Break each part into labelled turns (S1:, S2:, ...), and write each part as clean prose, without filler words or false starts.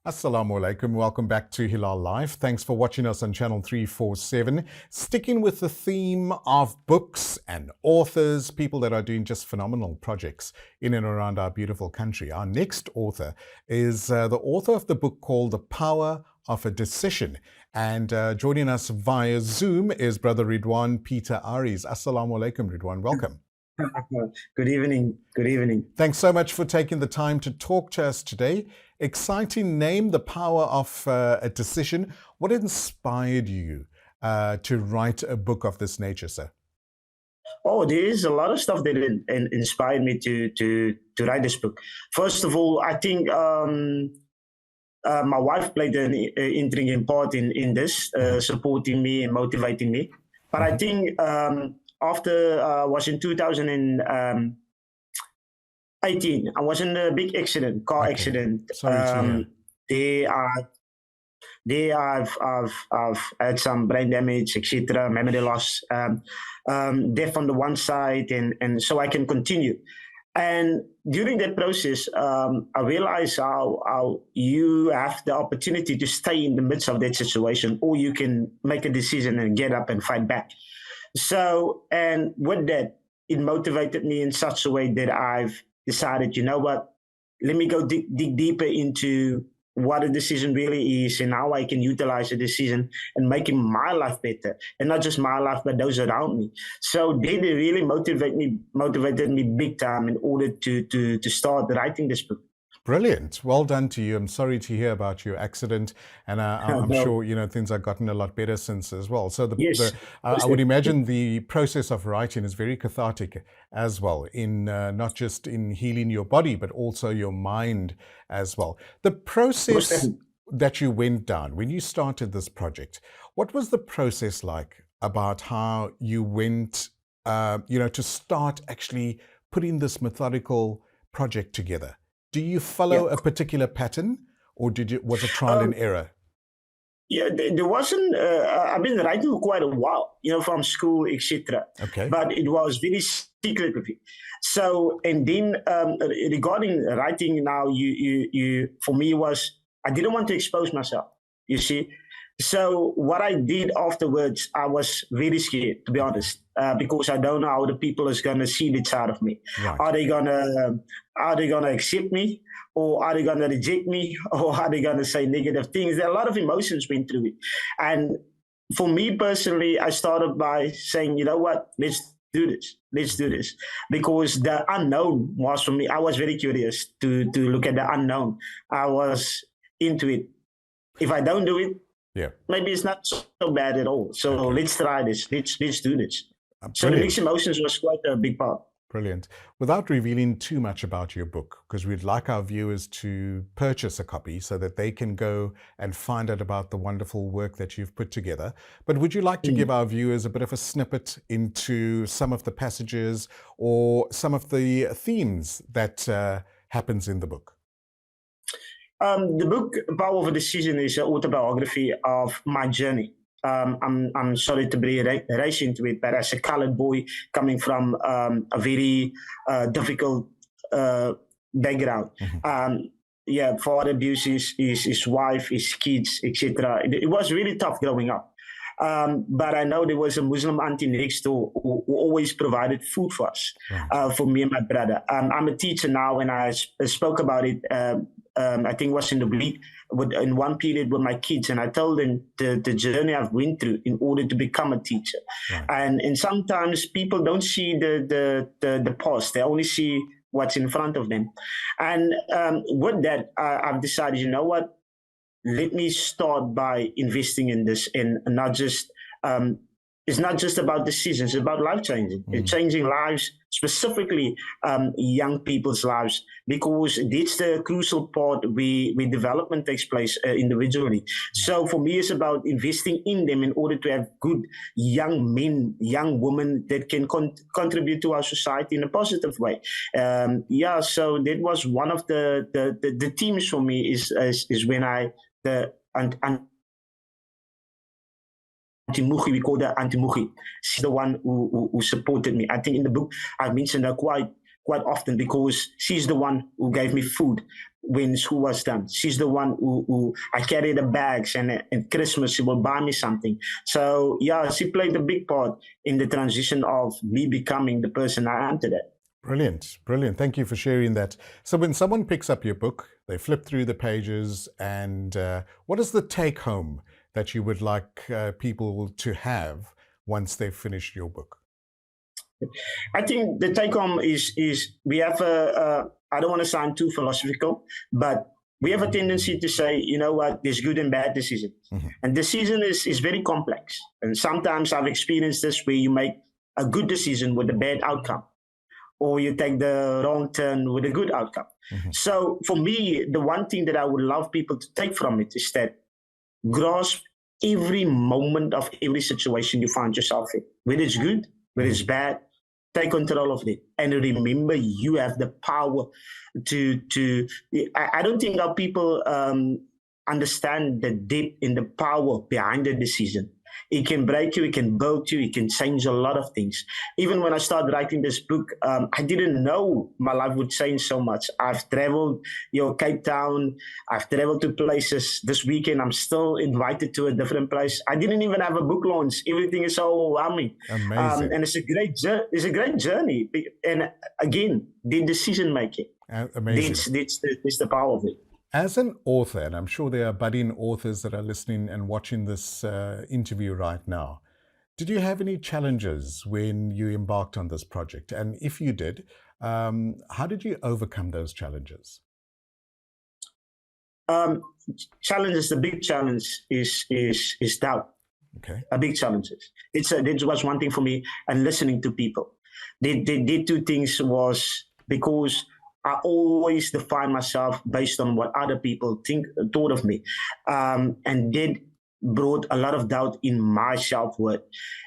S1: Assalamu alaikum. Welcome back to Hilaal Live. Thanks for watching us on channel 347. Sticking with the theme of books and authors, people that are doing just phenomenal projects in and around our beautiful country. Our next author is the author of the book called The Power of a Decision. And joining us via Zoom is Brother Redewaan Peter Arries. Assalamu alaikum, Redewaan. Welcome.
S2: Good evening. Good evening.
S1: Thanks so much for taking the time to talk to us today. Exciting name, The Power of a Decision. What inspired you to write a book of this nature, sir?
S2: Oh, there is a lot of stuff that inspired me to write this book. First of all, I think my wife played an intriguing part in this, supporting me and motivating me. But I think after was in 2018, I was in a big accident, car accident.
S1: Sorry to hear.
S2: I've had some brain damage, etc., memory loss, death on the one side, and so I can continue. And during that process, I realized how you have the opportunity to stay in the midst of that situation, or you can make a decision and get up and fight back. So, and with that, it motivated me in such a way that I've decided, you know what, let me go dig deeper into what a decision really is and how I can utilize a decision and making my life better, and not just my life, but those around me. So they really motivated me big time in order to start writing this book.
S1: Brilliant. Well done to you. I'm sorry to hear about your accident, and I'm sure things have gotten a lot better since as well. So
S2: Yes,
S1: I would imagine the process of writing is very cathartic as well, in not just in healing your body, but also your mind as well. The process that you went down when you started this project, what was the process like about how you went, to start actually putting this methodical project together? Do you follow a particular pattern, or was it trial and error?
S2: Yeah, there wasn't. I've been writing for quite a while, from school, etc.
S1: Okay.
S2: But it was very secretively. So, and then regarding writing, now you for me was I didn't want to expose myself. You see, so what I did afterwards, I was very scared, to be honest, because I don't know how the people is gonna see this side of me.
S1: Right.
S2: Are they gonna accept me, or are they gonna reject me, or are they gonna say negative things? There are a lot of emotions went through it, and for me personally, I started by saying, you know what, let's do this. Let's do this, because the unknown was for me. I was very curious to look at the unknown. I was into it. If I don't do it, maybe it's not so bad at all. So let's try this. Let's do this. So the mixed emotions was quite a big part.
S1: Brilliant. Without revealing too much about your book, because we'd like our viewers to purchase a copy so that they can go and find out about the wonderful work that you've put together. But would you like to give our viewers a bit of a snippet into some of the passages or some of the themes that happens in the book?
S2: The book Power of a Decision is an autobiography of my journey. I'm sorry to be raised into it, but as a colored boy coming from a very difficult background, father abuse his wife, his kids, etc. It was really tough growing up. But I know there was a Muslim auntie next door who always provided food for us, for me and my brother. I'm a teacher now, and I spoke about it. I think it was in the week, in one period with my kids, and I told them the journey I've went through in order to become a teacher. And sometimes people don't see the past; they only see what's in front of them. And with that, I've decided, you know what? Let me start by investing in this, and not just it's not just about decisions, it's about life changing. It's changing lives, specifically young people's lives, because that's the crucial part where development takes place individually. So for me, it's about investing in them in order to have good young men, young women that can contribute to our society in a positive way. So that was one of the themes for me is when Antimuchi, we call that Antimuchi. She's the one who supported me. I think in the book I mentioned her quite quite often, because she's the one who gave me food when school was done. She's the one who I carry the bags, and Christmas she will buy me something. So yeah, she played a big part in the transition of me becoming the person I am today.
S1: Brilliant, brilliant. Thank you for sharing that. So when someone picks up your book, they flip through the pages, and what is the take home that you would like people to have once they've finished your book?
S2: I think the take home is we have I don't want to sound too philosophical, but we have a tendency to say, you know what, there's good and bad decisions.
S1: Mm-hmm.
S2: And decision is very complex. And sometimes I've experienced this where you make a good decision with a bad outcome, or you take the wrong turn with a good outcome.
S1: Mm-hmm.
S2: So for me, the one thing that I would love people to take from it is that grasp every moment of every situation you find yourself in, whether it's good, whether it's bad. Take control of it, and remember, you have the power to. I don't think our people understand the depth and the power behind the decision. It can break you, it can build you, it can change a lot of things. Even when I started writing this book, I didn't know my life would change so much. I've traveled, Cape Town. I've traveled to places. This weekend, I'm still invited to a different place. I didn't even have a book launch. Everything is so overwhelming.
S1: Amazing.
S2: And it's a great journey. And again, the decision making.
S1: Amazing.
S2: That's the power of it.
S1: As an author, and I'm sure there are budding authors that are listening and watching this interview right now, did you have any challenges when you embarked on this project? And if you did, how did you overcome those challenges?
S2: Challenges, the big challenge is doubt.
S1: Okay.
S2: A big challenge. It was one thing for me, and listening to people. They did two things, was because I always define myself based on what other people thought of me. And that brought a lot of doubt in my self-worth.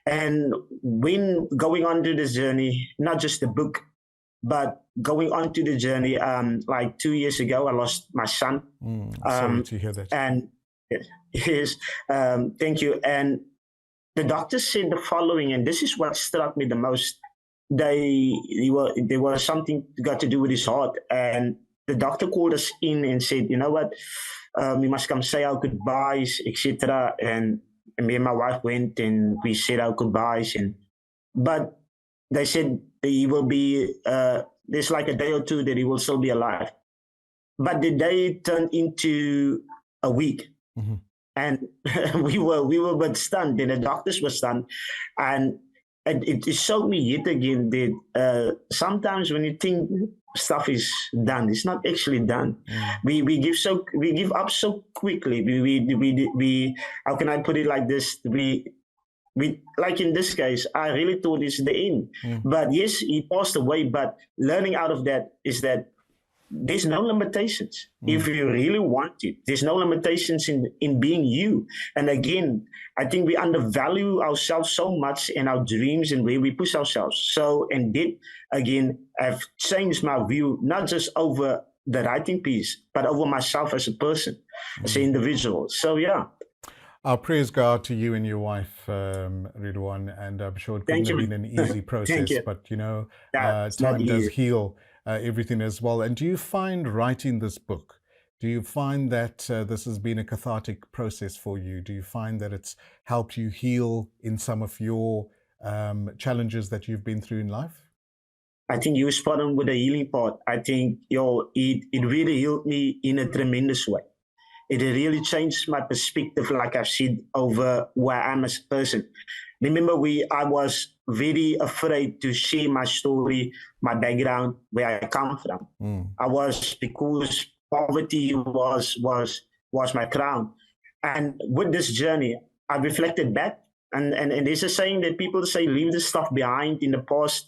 S2: And when going on to this journey, not just the book, but going on to the journey, like 2 years ago, I lost my son.
S1: Sorry to hear that.
S2: And yes, thank you. And the doctor said the following, and this is what struck me the most. They were something got to do with his heart, and the doctor called us in and said, you know what, we must come say our goodbyes, etc. And me and my wife went and we said our goodbyes, but they said he will be there's like a day or two that he will still be alive. But the day turned into a week.
S1: Mm-hmm.
S2: And we were but stunned, and the doctors were stunned, and it showed me yet again that sometimes when you think stuff is done, it's not actually done. We give up so quickly. We how can I put it like this? We like in this case, I really thought it's the end. But yes, he passed away. But learning out of that is that there's no limitations. If you really want it, there's no limitations in being you. And again, I think we undervalue ourselves so much and our dreams and where we push ourselves. So, and that again have changed my view, not just over the writing piece, but over myself as a person, as an individual. So yeah.
S1: Our prayers go out to you and your wife, Redewaan, and I'm sure it couldn't have been an easy process, but time does heal everything as well. And do you find writing this book, do you find that this has been a cathartic process for you? Do you find that it's helped you heal in some of your challenges that you've been through in life?
S2: I think you spot on with the healing part. I think it really healed me in a tremendous way. It really changed my perspective, like I've said, over who I am as a person. Remember, I was very afraid to share my story, my background, where I come from. I was, because poverty was my crown. And with this journey, I reflected back. And there's a saying that people say, leave the stuff behind in the past.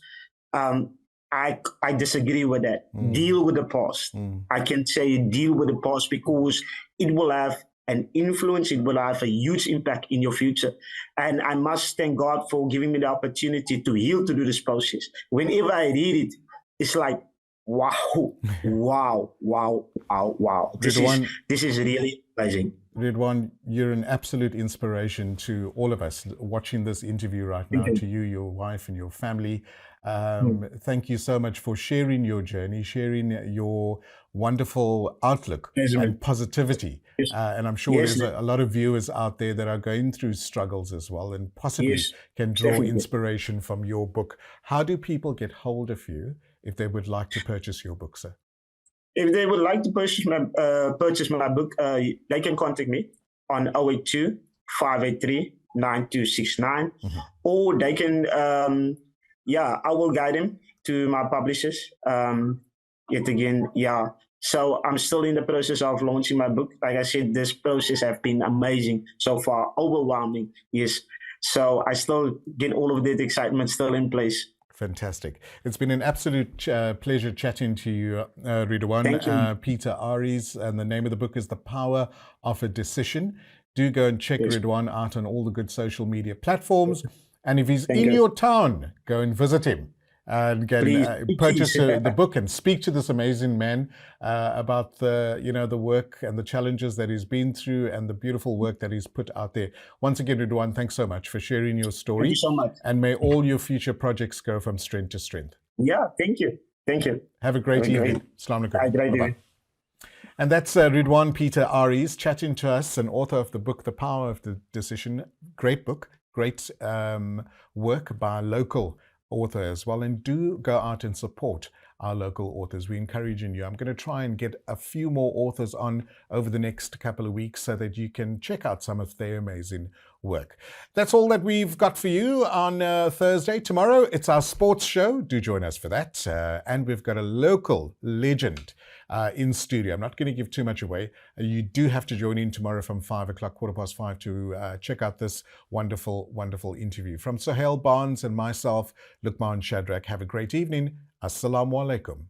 S2: I disagree with that. Deal with the past. I can say deal with the past, because it will have an influence, it will have a huge impact in your future. And I must thank God for giving me the opportunity to heal through this process. Whenever I read it, it's like Wow, wow, wow, wow, wow.
S1: Redouane,
S2: This is really amazing.
S1: Redouane, you're an absolute inspiration to all of us watching this interview right
S2: Thank
S1: now,
S2: you.
S1: to you, your wife, and your family.
S2: Mm.
S1: Thank you so much for sharing your journey, sharing your wonderful outlook
S2: Yes,
S1: and
S2: man.
S1: positivity.
S2: Yes,
S1: And I'm sure
S2: yes,
S1: there's
S2: man.
S1: a lot of viewers out there that are going through struggles as well and possibly
S2: Yes,
S1: can draw
S2: definitely.
S1: inspiration from your book. How do people get hold of you if they would like to purchase your book, sir?
S2: If they would like to purchase my book, they can contact me on 082 583 9269,
S1: Mhm.
S2: or they can, yeah, I will guide them to my publishers. Yet again, yeah. So I'm still in the process of launching my book. Like I said, this process has been amazing so far, overwhelming. Yes. So I still get all of that excitement still in place.
S1: Fantastic. It's been an absolute pleasure chatting to you, Redouane
S2: Thank you.
S1: Peter Arries, and the name of the book is The Power of a Decision. Do go and check
S2: Yes.
S1: Redouane out on all the good social media platforms. And if he's
S2: Thank
S1: in
S2: you.
S1: your town, go and visit him and can
S2: Please,
S1: purchase
S2: please.
S1: the book and speak to this amazing man about the work and the challenges that he's been through and the beautiful work that he's put out there. Once again, Redouane, thanks so much for sharing your
S2: Thank you
S1: story,
S2: so much.
S1: and may all your future projects go from strength to strength.
S2: Yeah, thank you. Thank you.
S1: Have a
S2: Have
S1: great
S2: a great,
S1: evening. Assalamu alaikum.
S2: a great
S1: Bye bye.
S2: evening.
S1: And that's Redouane Peter Arries chatting to us, an author of the book, The Power of the Decision. Great book, great work by a local author as well. And do go out and support our local authors. We're encouraging you. I'm going to try and get a few more authors on over the next couple of weeks so that you can check out some of their amazing work. That's all that we've got for you on Thursday. Tomorrow, it's our sports show. Do join us for that. And we've got a local legend in studio. I'm not going to give too much away. You do have to join in tomorrow from 5 o'clock, 5:15 to check out this wonderful, wonderful interview. From Sohail Barnes and myself, Lukman Shadrach, have a great evening. Assalamu alaikum.